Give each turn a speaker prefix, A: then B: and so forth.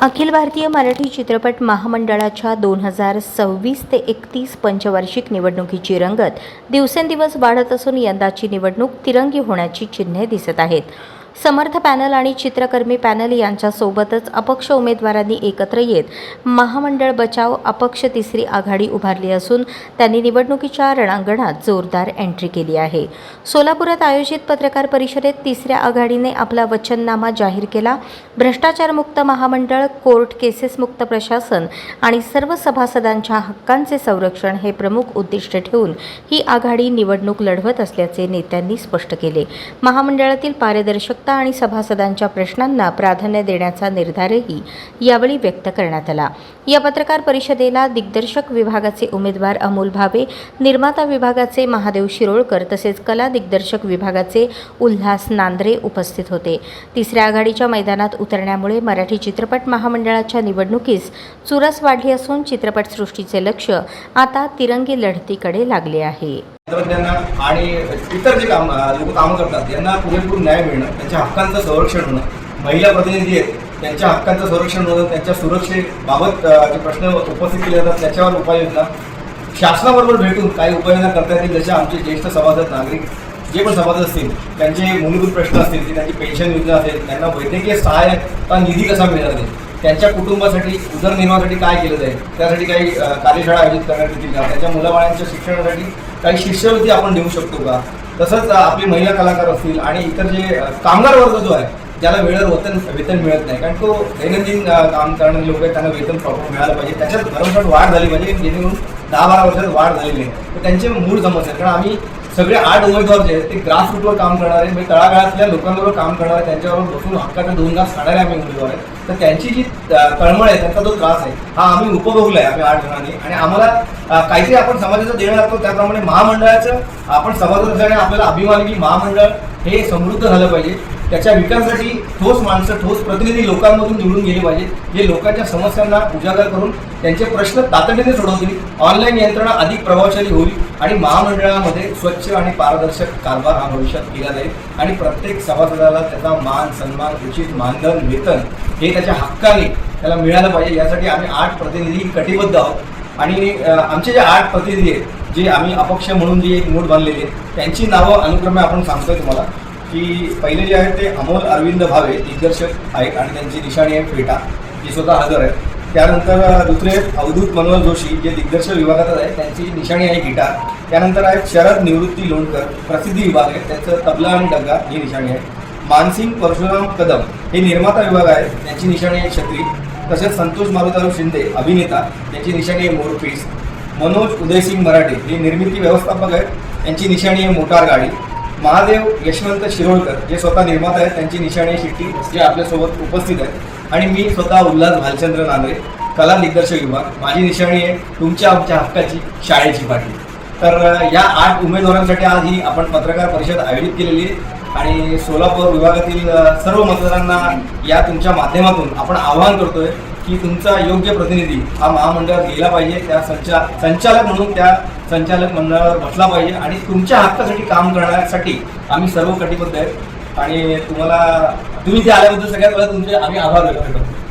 A: अखिल भारतीय मराठी चित्रपट महामंडळाच्या 2026 ते 31 पंचवार्षिक निवडणुकीची रंगत दिवसेंदिवस वाढत असून यंदाची निवडणूक तिरंगी होण्याची चिन्हे दिसत आहेत. समर्थ पॅनल आणि चित्रकर्मी पॅनल यांच्यासोबतच अपक्ष उमेदवारांनी एकत्र येत महामंडळ बचाव अपक्ष तिसरी आघाडी उभारली असून त्यांनी निवडणुकीच्या रणांगणात जोरदार एंट्री केली आहे. सोलापुरात आयोजित पत्रकार परिषदेत तिसऱ्या आघाडीने आपला वचननामा जाहीर केला. भ्रष्टाचारमुक्त महामंडळ, कोर्ट केसेस मुक्त प्रशासन आणि सर्व सभासदांच्या हक्कांचे संरक्षण हे प्रमुख उद्दिष्ट ठेवून ही आघाडी निवडणूक लढवत असल्याचे नेत्यांनी स्पष्ट केले. महामंडळातील पारदर्शकता आणि सभासदांच्या प्रश्नांना प्राधान्य देण्याचा निर्धारही यावेळी व्यक्त करण्यात आला. या पत्रकार परिषदेला दिग्दर्शक विभागाचे उमेदवार अमोल भावे, निर्माता विभागाचे महादेव शिरोळकर तसेच कला दिग्दर्शक विभागाचे उल्हास नांद्रे उपस्थित होते. तिसऱ्या आघाडीच्या मैदानात उतरण्यामुळे मराठी चित्रपट महामंडळाच्या निवडणुकीस चुरस वाढली असून चित्रपटसृष्टीचे लक्ष आता तिरंगी लढतीकडे लागले आहे.
B: तंत्रज्ञान आणि इतर जे लोक कामं करतात यांना पुरेपूर न्याय मिळणं, त्यांच्या हक्कांचं संरक्षण होणं, महिला प्रतिनिधी आहेत त्यांच्या हक्कांचं संरक्षण होणं, त्यांच्या सुरक्षेबाबत जे प्रश्न उपस्थित केले जातात त्याच्यावर उपाययोजना शासनाबरोबर भेटून काही उपाययोजना करता येतील. जसे आमचे ज्येष्ठ सभासद नागरिक जे पण सभासद असतील त्यांचे मूलभूत प्रश्न असतील की त्यांची पेन्शन योजना असेल, त्यांना वैद्यकीय सहाय्यता निधी कसा मिळणार आहे, त्यांच्या कुटुंबासाठी उदरनिर्वाहासाठी काय केलं जाईल, त्यासाठी काही कार्यशाळा आयोजित करण्यात येतील का, त्यांच्या मुलाबाळांच्या शिक्षणासाठी काही शिष्यवृत्ती आपण देऊ शकतो का. तसंच आपले महिला कलाकार असतील आणि इतर जे कामगार वर्ग जो आहे ज्याला वेळेवर वेतन मिळत नाही, कारण तो दैनंदिन काम करणारे लोक आहेत, त्यांना वेतन प्रॉपर मिळालं पाहिजे, त्याच्यात भरमसाठ वाढ झाली पाहिजे, जेणेकरून 10-12 वर्षात वाढ झालेली आहे. तर त्यांचे मूळ समस्या, कारण आम्ही सगळे 8 उमेदवार जे आहेत ते ग्रासरूटवर काम करणारे, म्हणजे तळागाळातल्या लोकांबरोबर काम करणारे, त्यांच्याबरोबर बसून हक्काचे 2 घास काढणारे आम्ही उमेदवार आहेत. तर त्यांची जी तळमळ आहे, त्यांचा जो त्रास आहे हा आम्ही उपभोगला आहे आम्ही 8 जणांनी. आणि आम्हाला काहीतरी आपण समाजाचं देणं लागतो, त्याप्रमाणे महामंडळाचं आपण सभासद असल्याने आपल्याला अभिमान आहे की महामंडळ हे समृद्ध झालं पाहिजे. त्याच्या विकासासाठी ठोस माणसं, ठोस प्रतिनिधी लोकांमधून निवडून गेले पाहिजे, जे लोकांच्या समस्यांना उजागर करून त्यांचे प्रश्न तातडीने सोडवतील. ऑनलाईन यंत्रणा अधिक प्रभावशाली होईल आणि महामंडळामध्ये स्वच्छ आणि पारदर्शक कारभार हा भविष्यात केला जाईल आणि प्रत्येक सभासदाला त्याचा मान सन्मान, उचित मानधन, वेतन हे त्याच्या हक्काने त्याला मिळालं पाहिजे. यासाठी आम्ही 8 प्रतिनिधी कटिबद्ध आहोत आणि आमचे जे 8 प्रतिनिधी आहेत जे आम्ही अपक्ष म्हणून जी एक नोट बांधलेली आहे त्यांची नावं अनुक्रमे आपण सांगतोय तुम्हाला की पहिले जे आहेत ते अमोल अरविंद भावे दिग्दर्शक आहेत आणि त्यांची निशाणी आहे फेटा, जी स्वतः हजर आहे. त्यानंतर दुसरे आहेत अवधूत मनोहर जोशी जे दिग्दर्शक विभागातच आहेत, त्यांची निशाणी आहे गिटार. त्यानंतर आहेत शरद निवृत्ती लोणकर प्रसिद्धी विभाग आहे, त्यांचं तबला आणि डग्गा ही निशाणी आहे. मानसिंग परशुराम कदम हे निर्माता विभाग आहे, त्यांची निशाणी आहे छत्री. तसेच संतोष मारुताराव शिंदे अभिनेता, त्यांची निशाणी आहे मोरपीस. मनोज उदयसिंग मराठे हे निर्मिती व्यवस्थापक आहेत, त्यांची निशाणी आहे मोटार गाडी. महादेव यशवंत शिरोळकर जे स्वतः निर्माता आहेत, त्यांची निशाणी आहे शिट्टी, जे आपल्यासोबत उपस्थित आहेत. आणि मी स्वतः उल्हास भालचंद्र नांद्रे कला दिग्दर्शक विभाग, माझी निशाणी आहे तुमच्या आमच्या हक्काची शाळेची पाठी. तर या 8 उमेदवारांसाठी आज ही आपण पत्रकार परिषद आयोजित केलेली आहे आणि सोलापूर विभागातील सर्व मतदारांना या तुमच्या माध्यमातून आपण आवाहन करतोय की तुमचा योग्य प्रतिनिधी हा महामंडळात गेला पाहिजे, त्या संचालक म्हणून त्या संचालक मंडळावर बसला पाहिजे आणि तुमच्या हक्कासाठी काम करण्यासाठी आम्ही सर्व कटिबद्ध आहेत. आणि तुम्ही ते आल्याबद्दल सगळ्यात पहिला तुमचे आम्ही आभार व्यक्त करतो.